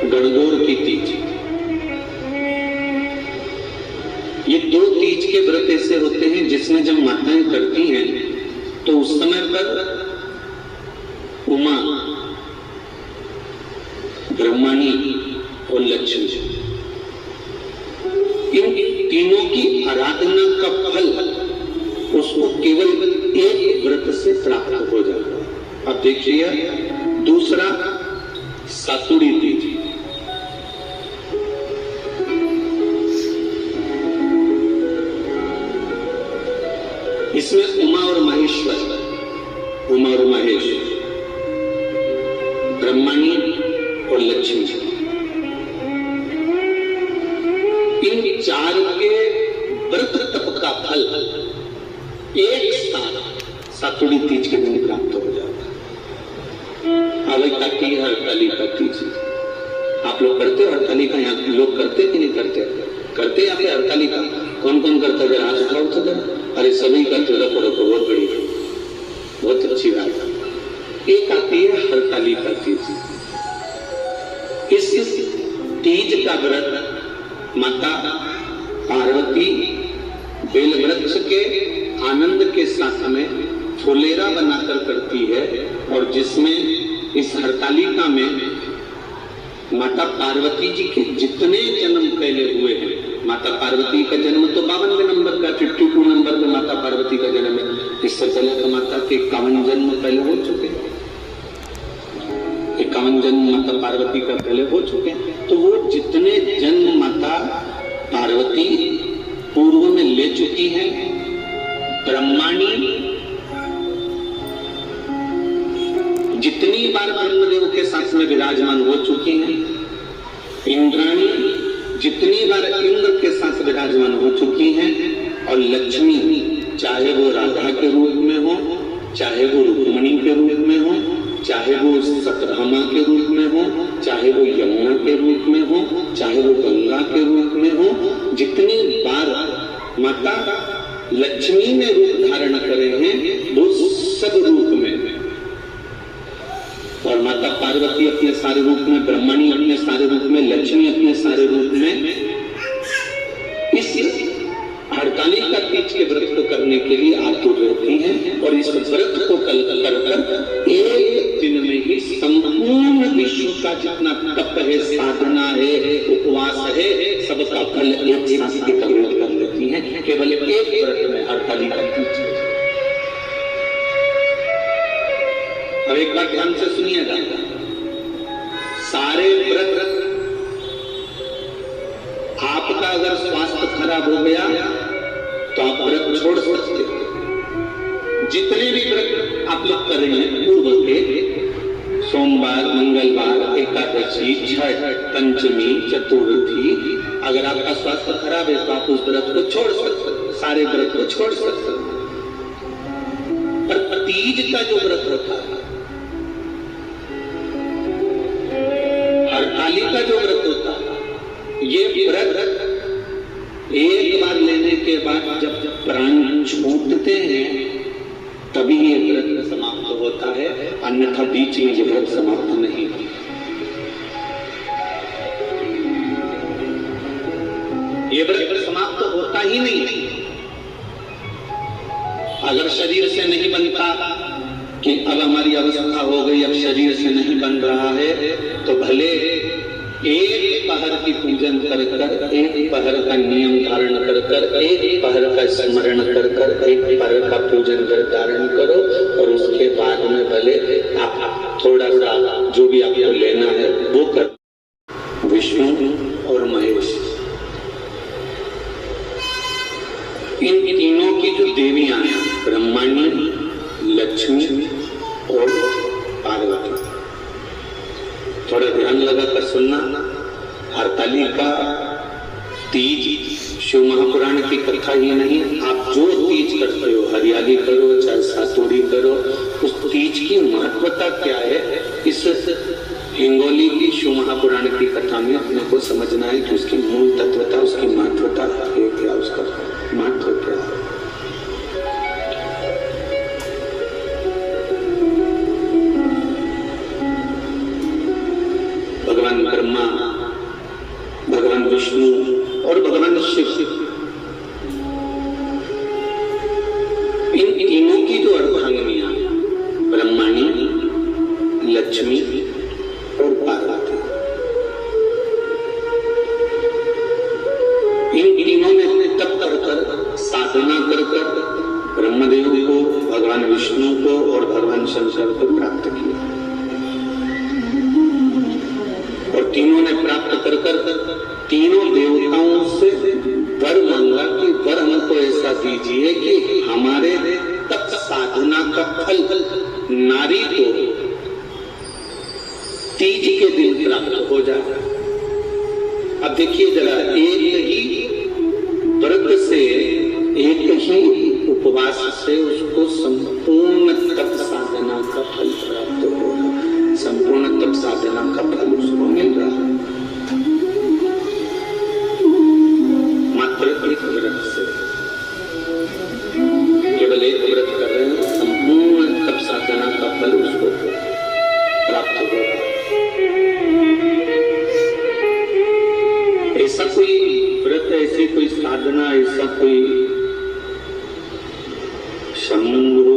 गणगौर की तीज। ये 2 तीज के व्रत ऐसे होते हैं जिसमें जब माताएं करती हैं तो उस समय पर उमा, ब्रह्मणी और लक्ष्मी, इन तीनों की आराधना का फल उसको केवल एक व्रत से प्राप्त हो जाता है। अब देखिए दूसरा सातुड़ी तीज। इसमें उमा और महेश्वर, उमा और महेश, ब्रह्मणी और लक्ष्मी, इन 4 के व्रत तप का फल एक साथ सातुड़ी तीज के दिन प्राप्त हो जाता है। आती है हरतालिका तीज। आप लोग करते हो हरतालिका? यहाँ लोग करते कि नहीं करते? करते यहाँ पे हरतालिका? कौन कौन करता है? हाथ उठाओ तो जरा। अरे सभी करते हो, बहुत बड़ी, बहुत अच्छी बात है। एक आती है हरतालिका तीज। इस तीज का व्रत माता पार्वती बेलवृक्ष के आनंद के साथ में फुलेरा बनाकर करती है, और जिसमें इस हरतालिका में माता पार्वती जी के जितने जन्म पहले हुए हैं, माता पार्वती का जन्म तो 52वें नंबर का, 52 नंबर पे माता पार्वती का जन्म है। इससे पहले तो माता के 51 जन्म पहले हो चुके हैं, 51 जन्म माता पार्वती का पहले हो चुके हैं। तो वो जितने जन्म माता पार्वती पूर्व में ले चुकी हैं, ब्रह्माणी जितनी बार ब्रह्मदेव के साथ में विराजमान हो चुकी हैं, इंद्राणी जितनी बार इंद्र के साथ विराजमान हो चुकी हैं, और लक्ष्मी चाहे वो राधा के रूप में हो, चाहे वो रुक्मिणी के रूप में हो, चाहे वो सतभामा के रूप में हो, चाहे वो यमुना के रूप में हो, चाहे वो गंगा के रूप में हो, जितनी बार माता लक्ष्मी ने रूप धारण करे हैं वो सब रूप में, और माता पार्वती अपने सारे रूप में, ब्रह्मणी अपने सारे रूप में, लक्ष्मी अपने सारे रूप में इस हरतालिका तीज के व्रत को करने के लिए आतुर रहती हैं, और इस व्रत को कर कर एक दिन में ही संपूर्ण विश्व का जितना तप है, साधना है, उपवास है, सबका फल एक साथ एकत्रित कर लेती हैं केवल एक व्रत में, हरतालिका तीज। अब एक बार ध्यान से सुनिएगा, सारे व्रत आपका अगर स्वास्थ्य खराब हो गया तो आप व्रत छोड़ सकते हो। जितने भी व्रत आप लोग कर रहे हैं पूर्व के, सोमवार, मंगलवार, एकादशी, छठ, पंचमी, चतुर्थी, अगर आपका स्वास्थ्य खराब है तो आप उस व्रत को छोड़ सकते हो, सारे व्रत को छोड़ सकते हो। पर तीज का जो व्रत होता है, हरतालिका जो व्रत होता है, ये व्रत एक बार लेने के बाद जब प्राण छूटते हैं तभी ये व्रत समाप्त होता है, अन्यथा बीच में ये व्रत समाप्त नहीं होता। ये व्रत समाप्त होता ही नहीं। अगर शरीर से नहीं बनता कि अब हमारी अवस्था हो गई, अब शरीर से नहीं बन रहा है, तो भले एक पहर की पूजन कर कर, एक पहर का नियम धारण कर कर, एक पहर का स्मरण कर कर, एक पहर का पूजन कर धारण करो, और उसके बाद में भले आप थोड़ा सा जो भी आपको लेना है वो कर। विष्णु और महेश, इन तीनों की जो देवियां हैं, ब्रह्मणी, लक्ष्मी और पार्वती, थोड़ा ध्यान लगाकर सुनना। हरतालिका तीज शिव महापुराण की कथा ही नहीं, आप जो तीज करते हो, हरियाली करो चाहे सातुड़ी करो, उस तीज की महत्वता क्या है, इस हिंगोली की शिव महापुराण की कथा में अपने को समझना है कि उसकी मूल तत्वता, उसकी महत्वता है क्या, उसका महत्व क्या है। भगवान ब्रह्मा, भगवान विष्णु और भगवान शिव, इन तीनों की जो अर्धांगिनियां ब्रह्मणी, लक्ष्मी और पार्वती, इन तीनों ने तप कर कर, साधना कर कर ब्रह्मदेव को, भगवान विष्णु को और भगवान शंकर को प्राप्त किया। और तीनों ने प्राप्त कर कर तीनों देवताओं से वर मांगा कि वर हमको ऐसा दीजिए कि हमारे तप साधना का फल नारी को तीज के दिन प्राप्त हो जाए। अब देखिए जरा, एक ही व्रत से, एक ही उपवास से उसको संपूर्ण तप साधना का फल प्राप्त हो रहा है, संपूर्ण तप साधना का फल उसको मिल रहा है मात्र एक व्रत से। केवल एक व्रत कर रहे हैं, संपूर्ण तप साधना का फल उसको प्राप्त हो रहा है। ऐसा कोई व्रत, ऐसी कोई साधना, ऐसा कोई शंभो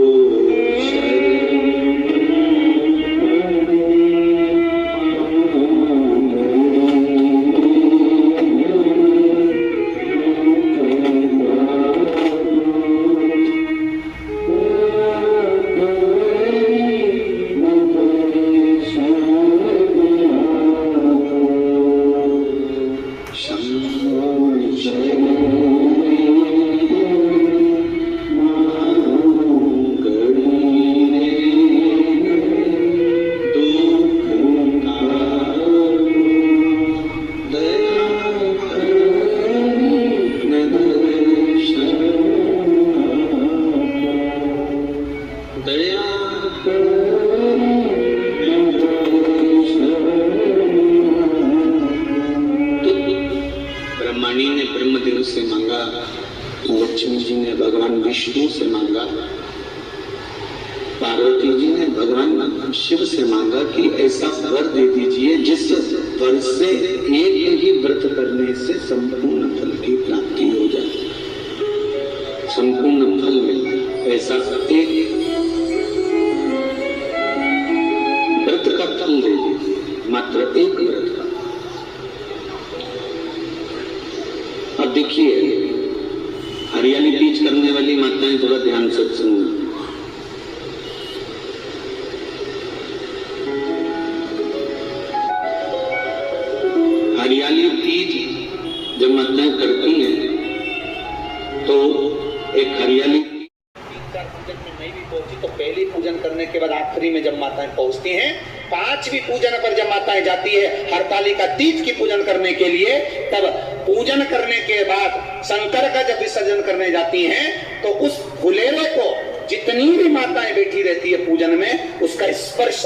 विष्णु से मांगा, पार्वती जी ने भगवान शिव से मांगा कि ऐसा वर दे दीजिए जिस वर से एक ही व्रत करने से संपूर्ण फल की प्राप्ति हो जाए, संपूर्ण फल मिल जाए। ऐसा एक व्रत का फल दे दीजिए, मात्र एक व्रत का। अब देखिए, हरियाली तीज करने वाली माताएं थोड़ा ध्यान से सुनना। हरियाली तीज जब माताएं करती हैं तो एक हरियाली पूजन में मैं भी पहुंची, तो पहली पूजन करने के बाद आखिरी में जब माताएं पहुंचती हैं, पांचवी पूजन पर जब माताएं जाती है हरतालिका तीज की पूजन करने के लिए, तब पूजन करने के बाद शंकर का जब विसर्जन करने जाती हैं तो उस फुलेरे को जितनी भी माताएं बैठी रहती है पूजन में, उसका स्पर्श